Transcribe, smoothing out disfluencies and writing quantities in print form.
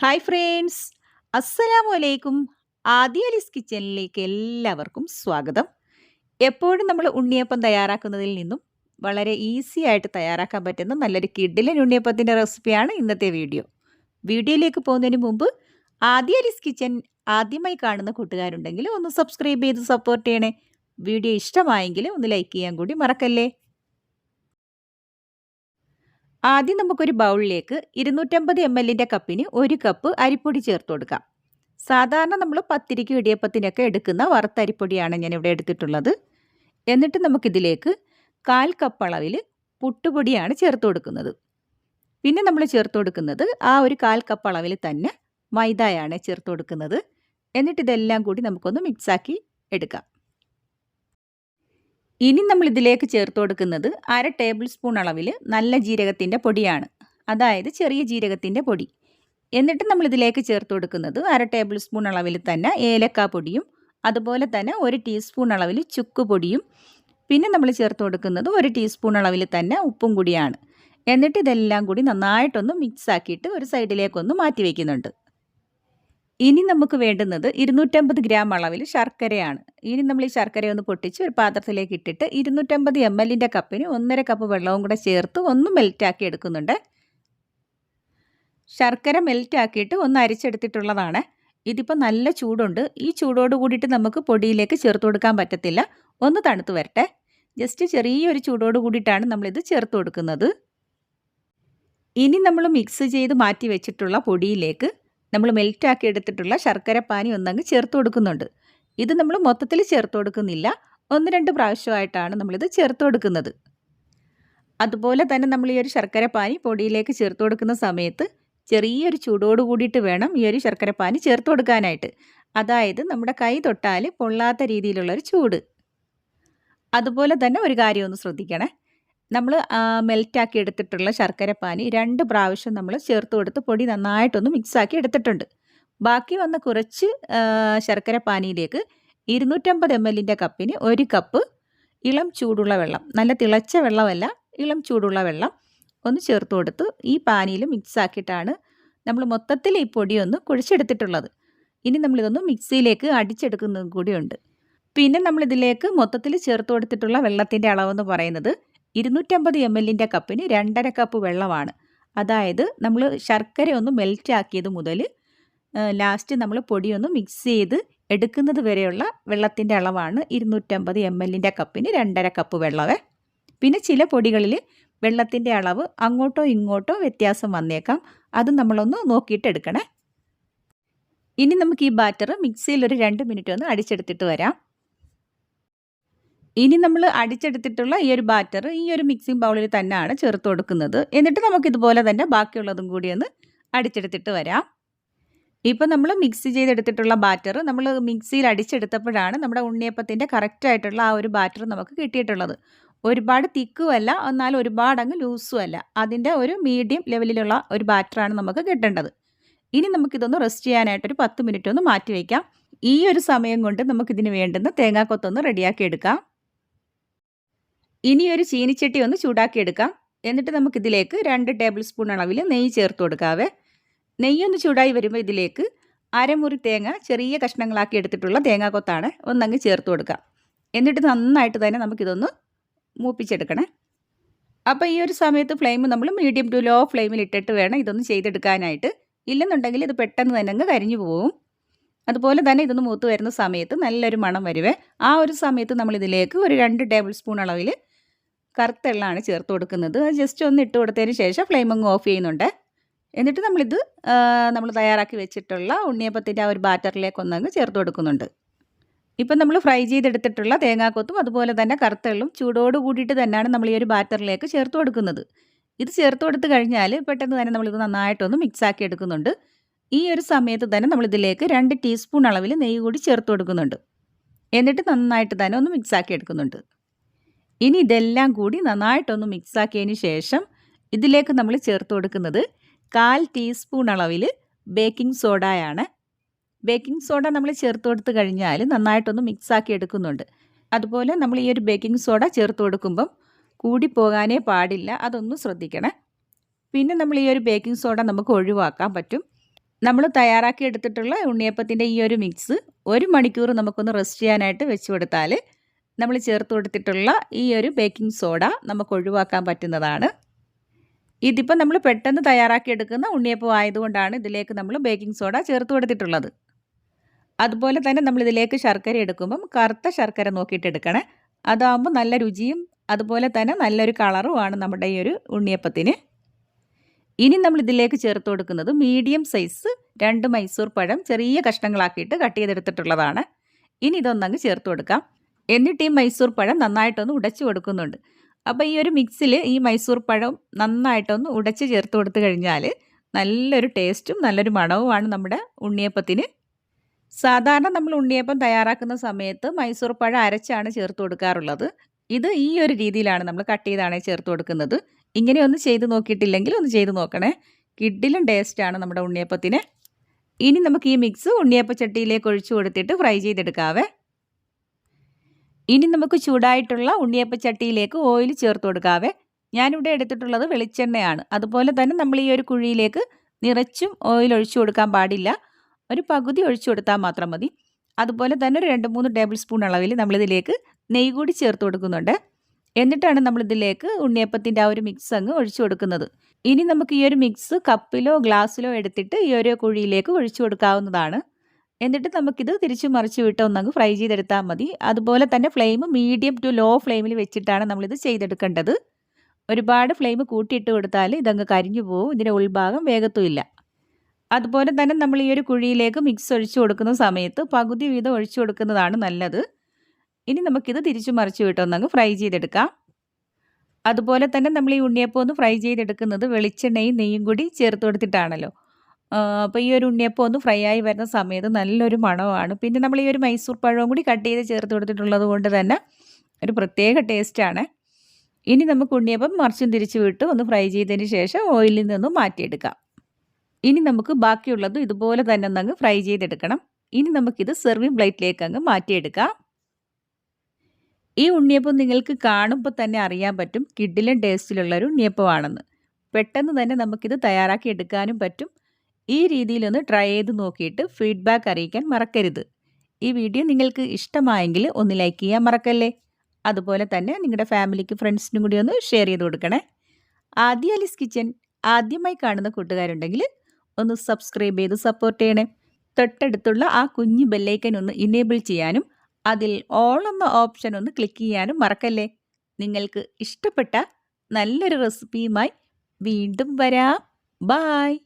Hi friends, അസ്സലാമു അലൈക്കും. ആദി അലീസ് കിച്ചണിലേക്ക് എല്ലാവർക്കും സ്വാഗതം. എപ്പോഴും നമ്മൾ ഉണ്ണിയപ്പം തയ്യാറാക്കുന്നതിൽ നിന്നും വളരെ ഈസി ആയിട്ട് തയ്യാറാക്കാൻ പറ്റുന്ന നല്ലൊരു കിഡിലൻ ഉണ്ണിയപ്പത്തിൻ്റെ റെസിപ്പിയാണ് ഇന്നത്തെ വീഡിയോ. വീഡിയോയിലേക്ക് പോകുന്നതിന് മുമ്പ് ആദി അലീസ് കിച്ചൺ ആദ്യമായി കാണുന്ന കൂട്ടുകാരുണ്ടെങ്കിൽ ഒന്ന് സബ്സ്ക്രൈബ് ചെയ്ത് സപ്പോർട്ട് ചെയ്യണേ. വീഡിയോ ഇഷ്ടമായെങ്കിൽ ഒന്ന് ലൈക്ക് ചെയ്യാൻ കൂടി മറക്കല്ലേ. ആദ്യം നമുക്കൊരു ബൗളിലേക്ക് 250 ml കപ്പിന് 1 കപ്പ് അരിപ്പൊടി ചേർത്ത് കൊടുക്കാം. സാധാരണ നമ്മൾ പത്തിരിക്കും ഇടിയപ്പത്തിനൊക്കെ എടുക്കുന്ന വറുത്തരിപ്പൊടിയാണ് ഞാനിവിടെ എടുത്തിട്ടുള്ളത്. എന്നിട്ട് നമുക്കിതിലേക്ക് 1/4 കപ്പ് അളവിൽ പുട്ടുപൊടിയാണ് ചേർത്ത് കൊടുക്കുന്നത്. പിന്നെ നമ്മൾ ചേർത്ത് കൊടുക്കുന്നത് ആ ഒരു 1/4 കപ്പ് അളവിൽ തന്നെ മൈദയാണ് ചേർത്ത് കൊടുക്കുന്നത്. എന്നിട്ട് ഇതെല്ലാം കൂടി നമുക്കൊന്ന് മിക്സാക്കി എടുക്കാം. ഇനി നമ്മൾ ഇതിലേക്ക് ചേർത്ത് കൊടുക്കുന്നത് 1/2 ടേബിൾ സ്പൂൺ അളവിൽ നല്ല ജീരകത്തിൻ്റെ പൊടിയാണ്, അതായത് ചെറിയ ജീരകത്തിൻ്റെ പൊടി. എന്നിട്ട് നമ്മൾ ഇതിലേക്ക് ചേർത്ത് കൊടുക്കുന്നത് 1/2 ടേബിൾ സ്പൂൺ അളവിൽ തന്നെ ഏലക്കാ പൊടിയും അതുപോലെ തന്നെ 1 ടീസ്പൂൺ അളവിൽ ചുക്ക് പൊടിയും പിന്നെ നമ്മൾ ചേർത്ത് കൊടുക്കുന്നത് 1 ടീസ്പൂൺ അളവിൽ തന്നെ ഉപ്പും കൂടിയാണ്. എന്നിട്ട് ഇതെല്ലാം കൂടി നന്നായിട്ടൊന്ന് മിക്സ് ആക്കിയിട്ട് ഒരു സൈഡിലേക്കൊന്ന് മാറ്റി വയ്ക്കുന്നുണ്ട്. ഇനി നമുക്ക് വേണ്ടുന്നത് 250 ഗ്രാം അളവിൽ ശർക്കരയാണ്. ഇനി നമ്മൾ ഈ ശർക്കര ഒന്ന് പൊട്ടിച്ച് ഒരു പാത്രത്തിലേക്ക് ഇട്ടിട്ട് 250 ml കപ്പിന് 1.5 കപ്പ് വെള്ളവും കൂടെ ചേർത്ത് ഒന്ന് മെൽറ്റാക്കി എടുക്കുന്നുണ്ട്. ശർക്കര മെൽറ്റാക്കിയിട്ട് ഒന്ന് അരിച്ചെടുത്തിട്ടുള്ളതാണ്. ഇതിപ്പോൾ നല്ല ചൂടുണ്ട്. ഈ ചൂടോട് കൂടിയിട്ട് നമുക്ക് പൊടിയിലേക്ക് ചേർത്ത് കൊടുക്കാൻ പറ്റത്തില്ല. ഒന്ന് തണുത്ത് വരട്ടെ. ജസ്റ്റ് ചെറിയൊരു ചൂടോട് കൂടിയിട്ടാണ് നമ്മളിത് ചേർത്ത് കൊടുക്കുന്നത്. ഇനി നമ്മൾ മിക്സ് ചെയ്ത് മാറ്റി വെച്ചിട്ടുള്ള പൊടിയിലേക്ക് നമ്മൾ മെൽറ്റാക്കി എടുത്തിട്ടുള്ള ശർക്കരപ്പാനി ഒന്നങ്ങ് ചേർത്ത് കൊടുക്കുന്നുണ്ട്. ഇത് നമ്മൾ മൊത്തത്തിൽ ചേർത്ത് കൊടുക്കുന്നില്ല, 1-2 പ്രാവശ്യമായിട്ടാണ് നമ്മളിത് ചേർത്ത് കൊടുക്കുന്നത്. അതുപോലെ തന്നെ നമ്മൾ ഈ ഒരു ശർക്കരപ്പാനി പൊടിയിലേക്ക് ചേർത്ത് കൊടുക്കുന്ന സമയത്ത് ചെറിയൊരു ചൂടോട് കൂടിയിട്ട് വേണം ഈ ഒരു ശർക്കരപ്പാനി ചേർത്ത് കൊടുക്കാനായിട്ട്. അതായത് നമ്മുടെ കൈ തൊട്ടാൽ പൊള്ളാത്ത രീതിയിലുള്ളൊരു ചൂട്. അതുപോലെ തന്നെ ഒരു കാര്യം ഒന്ന് ശ്രദ്ധിക്കണേ, നമ്മൾ മെൽറ്റാക്കി എടുത്തിട്ടുള്ള ശർക്കരപ്പാനി 2 പ്രാവശ്യം നമ്മൾ ചേർത്ത് കൊടുത്ത് പൊടി നന്നായിട്ടൊന്ന് മിക്സാക്കി എടുത്തിട്ടുണ്ട്. ബാക്കി വന്ന കുറച്ച് ശർക്കരപ്പാനിയിലേക്ക് 250 ml കപ്പിന് 1 കപ്പ് ഇളം ചൂടുള്ള വെള്ളം, നല്ല തിളച്ച വെള്ളമല്ല, ഇളം ചൂടുള്ള വെള്ളം ഒന്ന് ചേർത്ത് കൊടുത്ത് ഈ പാനിയിൽ മിക്സാക്കിയിട്ടാണ് നമ്മൾ മൊത്തത്തിൽ ഈ പൊടിയൊന്ന് കുഴച്ചെടുത്തിട്ടുള്ളത്. ഇനി നമ്മളിതൊന്ന് മിക്സിയിലേക്ക് അടിച്ചെടുക്കുന്നതും കൂടിയുണ്ട്. പിന്നെ നമ്മളിതിലേക്ക് മൊത്തത്തിൽ ചേർത്ത് കൊടുത്തിട്ടുള്ള വെള്ളത്തിൻ്റെ അളവെന്ന് പറയുന്നത് 250 ml കപ്പിന് 2.5 കപ്പ് വെള്ളമാണ്. അതായത് നമ്മൾ ശർക്കര ഒന്ന് മെൽറ്റാക്കിയത് മുതൽ ലാസ്റ്റ് നമ്മൾ പൊടിയൊന്ന് മിക്സ് ചെയ്ത് എടുക്കുന്നത് വരെയുള്ള വെള്ളത്തിൻ്റെ അളവാണ് 250 ml കപ്പിന് 2.5 കപ്പ് വെള്ളമേ. പിന്നെ ചില പൊടികളിൽ വെള്ളത്തിൻ്റെ അളവ് അങ്ങോട്ടോ ഇങ്ങോട്ടോ വ്യത്യാസം വന്നേക്കാം, അത് നമ്മളൊന്ന് നോക്കിയിട്ട് എടുക്കണേ. ഇനി നമുക്ക് ഈ ബാറ്റർ മിക്സിയിൽ ഒരു 2 മിനിറ്റ് ഒന്ന് അടിച്ചെടുത്തിട്ട് വരാം. ഇനി നമ്മൾ അടിച്ചെടുത്തിട്ടുള്ള ഈ ഒരു ബാറ്റർ ഈ ഒരു മിക്സിംഗ് ബൗളിൽ തന്നെയാണ് ചേർത്ത് കൊടുക്കുന്നത്. എന്നിട്ട് നമുക്കിതുപോലെ തന്നെ ബാക്കിയുള്ളതും കൂടി ഒന്ന് അടിച്ചെടുത്തിട്ട് വരാം. ഇപ്പോൾ നമ്മൾ മിക്സ് ചെയ്തെടുത്തിട്ടുള്ള ബാറ്റർ നമ്മൾ മിക്സിയിൽ അടിച്ചെടുത്തപ്പോഴാണ് നമ്മുടെ ഉണ്ണിയപ്പത്തിൻ്റെ കറക്റ്റായിട്ടുള്ള ആ ഒരു ബാറ്റർ നമുക്ക് കിട്ടിയിട്ടുള്ളത്. ഒരുപാട് തിക്കുമല്ല, എന്നാൽ ഒരുപാട് അങ്ങ് ലൂസും അല്ല, അതിൻ്റെ ഒരു മീഡിയം ലെവലിലുള്ള ഒരു ബാറ്ററാണ് നമുക്ക് കിട്ടേണ്ടത്. ഇനി നമുക്കിതൊന്ന് റെസ്റ്റ് ചെയ്യാനായിട്ടൊരു 10 മിനിറ്റ് ഒന്ന് മാറ്റി വയ്ക്കാം. ഈ ഒരു സമയം കൊണ്ട് നമുക്കിതിന് വേണ്ടുന്ന തേങ്ങാക്കൊത്തൊന്ന് റെഡിയാക്കി എടുക്കാം. ഇനി ഒരു ചീനിച്ചട്ടി ഒന്ന് ചൂടാക്കി എടുക്കാം. എന്നിട്ട് നമുക്കിതിലേക്ക് 2 ടേബിൾ സ്പൂൺ അളവിൽ നെയ്യ് ചേർത്ത് കൊടുക്കാവേ. നെയ്യൊന്ന് ചൂടായി വരുമ്പോൾ ഇതിലേക്ക് അരമുറി തേങ്ങ ചെറിയ കഷ്ണങ്ങളാക്കി എടുത്തിട്ടുള്ള തേങ്ങാക്കൊത്താണ് ഒന്നങ്ങ് ചേർത്ത് കൊടുക്കാം. എന്നിട്ട് നന്നായിട്ട് തന്നെ നമുക്കിതൊന്ന് മൂപ്പിച്ചെടുക്കണേ. അപ്പോൾ ഈ ഒരു സമയത്ത് ഫ്ലെയിം നമ്മൾ മീഡിയം ടു ലോ ഫ്ലെയിമിൽ ഇട്ടിട്ട് വേണം ഇതൊന്ന് ചെയ്തെടുക്കാനായിട്ട്. ഇല്ലെന്നുണ്ടെങ്കിൽ ഇത് പെട്ടെന്ന് തന്നെ അങ്ങ് കരിഞ്ഞു പോവും. അതുപോലെ തന്നെ ഇതൊന്ന് മൂത്ത് വരുന്ന സമയത്ത് നല്ലൊരു മണം വരുവേ. ആ ഒരു സമയത്ത് നമ്മളിതിലേക്ക് ഒരു 2 ടേബിൾ സ്പൂൺ അളവിൽ കറുത്ത എള്ളാണ് ചേർത്ത് കൊടുക്കുന്നത്. ജസ്റ്റ് ഒന്ന് ഇട്ട് കൊടുത്തതിന് ശേഷം ഫ്ലെയിം അങ്ങ് ഓഫ് ചെയ്യുന്നുണ്ട്. എന്നിട്ട് നമ്മളിത് നമ്മൾ തയ്യാറാക്കി വെച്ചിട്ടുള്ള ഉണ്ണിയപ്പത്തിൻ്റെ ആ ഒരു ബാറ്ററിലേക്ക് ഒന്നങ്ങ് ചേർത്ത് കൊടുക്കുന്നുണ്ട്. ഇപ്പം നമ്മൾ ഫ്രൈ ചെയ്തെടുത്തിട്ടുള്ള തേങ്ങാക്കൊത്തും അതുപോലെ തന്നെ കറുത്ത എള്ളും ചൂടോട് കൂടിയിട്ട് തന്നെയാണ് നമ്മൾ ഈ ഒരു ബാറ്ററിലേക്ക് ചേർത്ത് കൊടുക്കുന്നത്. ഇത് ചേർത്ത് കൊടുത്ത് കഴിഞ്ഞാൽ പെട്ടെന്ന് തന്നെ നമ്മളിത് നന്നായിട്ടൊന്ന് മിക്സാക്കി എടുക്കുന്നുണ്ട്. ഈ ഒരു സമയത്ത് തന്നെ നമ്മളിതിലേക്ക് 2 ടീസ്പൂൺ അളവിൽ നെയ്യ് കൂടി ചേർത്ത് കൊടുക്കുന്നുണ്ട്. എന്നിട്ട് നന്നായിട്ട് തന്നെ ഒന്ന് മിക്സാക്കി എടുക്കുന്നുണ്ട്. ഇനി ഇതെല്ലാം കൂടി നന്നായിട്ടൊന്ന് മിക്സാക്കിയതിന് ശേഷം ഇതിലേക്ക് നമ്മൾ ചേർത്ത് കൊടുക്കുന്നത് 1/4 ടീസ്പൂൺ അളവിൽ ബേക്കിംഗ് സോഡയാണ്. ബേക്കിംഗ് സോഡ നമ്മൾ ചേർത്ത് കൊടുത്ത് കഴിഞ്ഞാൽ നന്നായിട്ടൊന്ന് മിക്സാക്കി എടുക്കുന്നുണ്ട്. അതുപോലെ നമ്മൾ ഈ ഒരു ബേക്കിംഗ് സോഡ ചേർത്ത് കൊടുക്കുമ്പം കൂടിപ്പോകാനേ പാടില്ല, അതൊന്ന് ശ്രദ്ധിക്കണേ. പിന്നെ നമ്മൾ ഈ ഒരു ബേക്കിംഗ് സോഡ നമുക്ക് ഒഴിവാക്കാൻ പറ്റും. നമ്മൾ തയ്യാറാക്കി എടുത്തിട്ടുള്ള ഉണ്ണിയപ്പത്തിൻ്റെ ഈ ഒരു മിക്സ് 1 മണിക്കൂർ നമുക്കൊന്ന് റെസ്റ്റ് ചെയ്യാനായിട്ട് വെച്ച് കൊടുത്താൽ നമ്മൾ ചേർത്ത് കൊടുത്തിട്ടുള്ള ഈ ഒരു ബേക്കിംഗ് സോഡ നമുക്ക് ഒഴിവാക്കാൻ പറ്റുന്നതാണ്. ഇതിപ്പോൾ നമ്മൾ പെട്ടെന്ന് തയ്യാറാക്കി എടുക്കുന്ന ഉണ്ണിയപ്പം ആയതുകൊണ്ടാണ് ഇതിലേക്ക് നമ്മൾ ബേക്കിംഗ് സോഡ ചേർത്ത് കൊടുത്തിട്ടുള്ളത്. അതുപോലെ തന്നെ നമ്മൾ ഇതിലേക്ക് ശർക്കര എടുക്കുമ്പം കറുത്ത ശർക്കര നോക്കിയിട്ട് എടുക്കണേ. അതാകുമ്പോൾ നല്ല രുചിയും അതുപോലെ തന്നെ നല്ലൊരു കളറുമാണ് നമ്മുടെ ഈ ഒരു ഉണ്ണിയപ്പത്തിന്. ഇനി നമ്മൾ ഇതിലേക്ക് ചേർത്ത് കൊടുക്കുന്നത് മീഡിയം സൈസ് 2 മൈസൂർ പഴം ചെറിയ കഷ്ണങ്ങളാക്കിയിട്ട് കട്ട് ചെയ്തെടുത്തിട്ടുള്ളതാണ്. ഇനി ഇതൊന്നങ്ങ് ചേർത്ത് കൊടുക്കാം. എന്നിട്ട് ഈ മൈസൂർ പഴം നന്നായിട്ടൊന്ന് ഉടച്ചു കൊടുക്കുന്നുണ്ട്. അപ്പോൾ ഈ ഒരു മിക്സിൽ ഈ മൈസൂർ പഴം നന്നായിട്ടൊന്ന് ഉടച്ച് ചേർത്ത് കൊടുത്തു കഴിഞ്ഞാൽ നല്ലൊരു ടേസ്റ്റും നല്ലൊരു മണവുമാണ് നമ്മുടെ ഉണ്ണിയപ്പത്തിന്. സാധാരണ നമ്മൾ ഉണ്ണിയപ്പം തയ്യാറാക്കുന്ന സമയത്ത് മൈസൂർ പഴം അരച്ചാണ് ചേർത്ത് കൊടുക്കാറുള്ളത്. ഇത് ഈ ഒരു രീതിയിലാണ് നമ്മൾ കട്ട് ചെയ്താണ് ചേർത്ത് കൊടുക്കുന്നത്. ഇങ്ങനെ ഒന്ന് ചെയ്ത് നോക്കിയിട്ടില്ലെങ്കിൽ ഒന്ന് ചെയ്ത് നോക്കണേ. കിഡിലും ടേസ്റ്റാണ് നമ്മുടെ ഉണ്ണിയപ്പത്തിന്. ഇനി നമുക്ക് ഈ മിക്സ് ഉണ്ണിയപ്പച്ചട്ടിയിലേക്ക് ഒഴിച്ചു കൊടുത്തിട്ട് ഫ്രൈ ചെയ്തെടുക്കാവേ. ഇനി നമുക്ക് ചൂടായിട്ടുള്ള ഉണ്ണിയപ്പച്ചട്ടിയിലേക്ക് ഓയിൽ ചേർത്ത് കൊടുക്കാവേ. ഞാനിവിടെ എടുത്തിട്ടുള്ളത് വെളിച്ചെണ്ണയാണ്. അതുപോലെ തന്നെ നമ്മൾ ഈ ഒരു കുഴിയിലേക്ക് നിറച്ചും ഓയിൽ ഒഴിച്ചു കൊടുക്കാൻ പാടില്ല. ഒരു പകുതി ഒഴിച്ചു കൊടുത്താൽ മാത്രം മതി. അതുപോലെ തന്നെ ഒരു 2-3 ടേബിൾ സ്പൂൺ അളവിൽ നമ്മളിതിലേക്ക് നെയ്യ് കൂടി ചേർത്ത് കൊടുക്കുന്നുണ്ട്. എന്നിട്ടാണ് നമ്മളിതിലേക്ക് ഉണ്ണിയപ്പത്തിൻ്റെ ആ ഒരു മിക്സ് അങ്ങ് ഒഴിച്ചു കൊടുക്കുന്നത്. ഇനി നമുക്ക് ഈ ഒരു മിക്സ് കപ്പിലോ ഗ്ലാസ്സിലോ എടുത്തിട്ട് ഈ ഒരു കുഴിയിലേക്ക് ഒഴിച്ചു കൊടുക്കാവുന്നതാണ്. എന്നിട്ട് നമുക്കിത് തിരിച്ചു മറിച്ച് വിട്ട് ഒന്നങ്ങ് ഫ്രൈ ചെയ്തെടുത്താൽ മതി. അതുപോലെ തന്നെ ഫ്ലെയിം മീഡിയം ടു ലോ ഫ്ലെയിമിൽ വെച്ചിട്ടാണ് നമ്മളിത് ചെയ്തെടുക്കേണ്ടത്. ഒരുപാട് ഫ്ലെയിം കൂട്ടിയിട്ട് കൊടുത്താൽ ഇതങ്ങ് കരിഞ്ഞു പോകും. ഇതിൻ്റെ ഉൾഭാഗം വേഗത്തുമില്ല. അതുപോലെ തന്നെ നമ്മൾ ഈ ഒരു കുഴിയിലേക്ക് മിക്സ് ഒഴിച്ചു കൊടുക്കുന്ന സമയത്ത് പകുതി വീതം ഒഴിച്ചു കൊടുക്കുന്നതാണ് നല്ലത്. ഇനി നമുക്കിത് തിരിച്ചു മറിച്ച് വിട്ടൊന്നങ്ങ് ഫ്രൈ ചെയ്തെടുക്കാം. അതുപോലെ തന്നെ നമ്മൾ ഈ ഉണ്ണിയപ്പം ഒന്ന് ഫ്രൈ ചെയ്തെടുക്കുന്നത് വെളിച്ചെണ്ണയും നെയ്യും കൂടി ചേർത്ത് കൊടുത്തിട്ടാണല്ലോ. അപ്പോൾ ഈ ഒരു ഉണ്ണിയപ്പം ഒന്ന് ഫ്രൈ ആയി വരുന്ന സമയത്ത് നല്ലൊരു മണമാണ്. പിന്നെ നമ്മൾ ഈ ഒരു മൈസൂർ പഴവും കൂടി കട്ട് ചെയ്ത് ചേർത്ത് കൊടുത്തിട്ടുള്ളത് കൊണ്ട് തന്നെ ഒരു പ്രത്യേക ടേസ്റ്റാണ്. ഇനി നമുക്ക് ഉണ്ണിയപ്പം മറിച്ചും തിരിച്ചു വിട്ട് ഒന്ന് ഫ്രൈ ചെയ്തതിന് ശേഷം ഓയിലിൽ നിന്നും മാറ്റിയെടുക്കാം. ഇനി നമുക്ക് ബാക്കിയുള്ളതും ഇതുപോലെ തന്നെ ഒന്നങ്ങ് ഫ്രൈ ചെയ്തെടുക്കണം. ഇനി നമുക്കിത് സെർവിങ് പ്ലേറ്റിലേക്ക് അങ്ങ് മാറ്റിയെടുക്കാം. ഈ ഉണ്ണിയപ്പം നിങ്ങൾക്ക് കാണുമ്പോൾ തന്നെ അറിയാൻ പറ്റും കിഡിലും ടേസ്റ്റിലുള്ളൊരു ഉണ്ണിയപ്പമാണെന്ന്. പെട്ടെന്ന് തന്നെ നമുക്കിത് തയ്യാറാക്കി എടുക്കാനും പറ്റും. ഈ രീതിയിലൊന്ന് ട്രൈ ചെയ്ത് നോക്കിയിട്ട് ഫീഡ്ബാക്ക് അറിയിക്കാൻ മറക്കരുത്. ഈ വീഡിയോ നിങ്ങൾക്ക് ഇഷ്ടമായെങ്കിൽ ഒന്ന് ലൈക്ക് ചെയ്യാൻ മറക്കല്ലേ. അതുപോലെ തന്നെ നിങ്ങളുടെ ഫാമിലിക്ക് ഫ്രണ്ട്സിനും കൂടി ഒന്ന് ഷെയർ ചെയ്ത് കൊടുക്കണേ. ആദ്യ അലീസ് കിച്ചൻ ആദ്യമായി കാണുന്ന കൂട്ടുകാരുണ്ടെങ്കിൽ ഒന്ന് സബ്സ്ക്രൈബ് ചെയ്ത് സപ്പോർട്ട് ചെയ്യണേ. തൊട്ടടുത്തുള്ള ആ കുഞ്ഞു ബെല്ലൈക്കൻ ഒന്ന് ഇനേബിൾ ചെയ്യാനും അതിൽ ഓൾ എന്ന ഓപ്ഷൻ ഒന്ന് ക്ലിക്ക് ചെയ്യാനും മറക്കല്ലേ. നിങ്ങൾക്ക് ഇഷ്ടപ്പെട്ട നല്ലൊരു റെസിപ്പിയുമായി വീണ്ടും വരാം. ബായ്.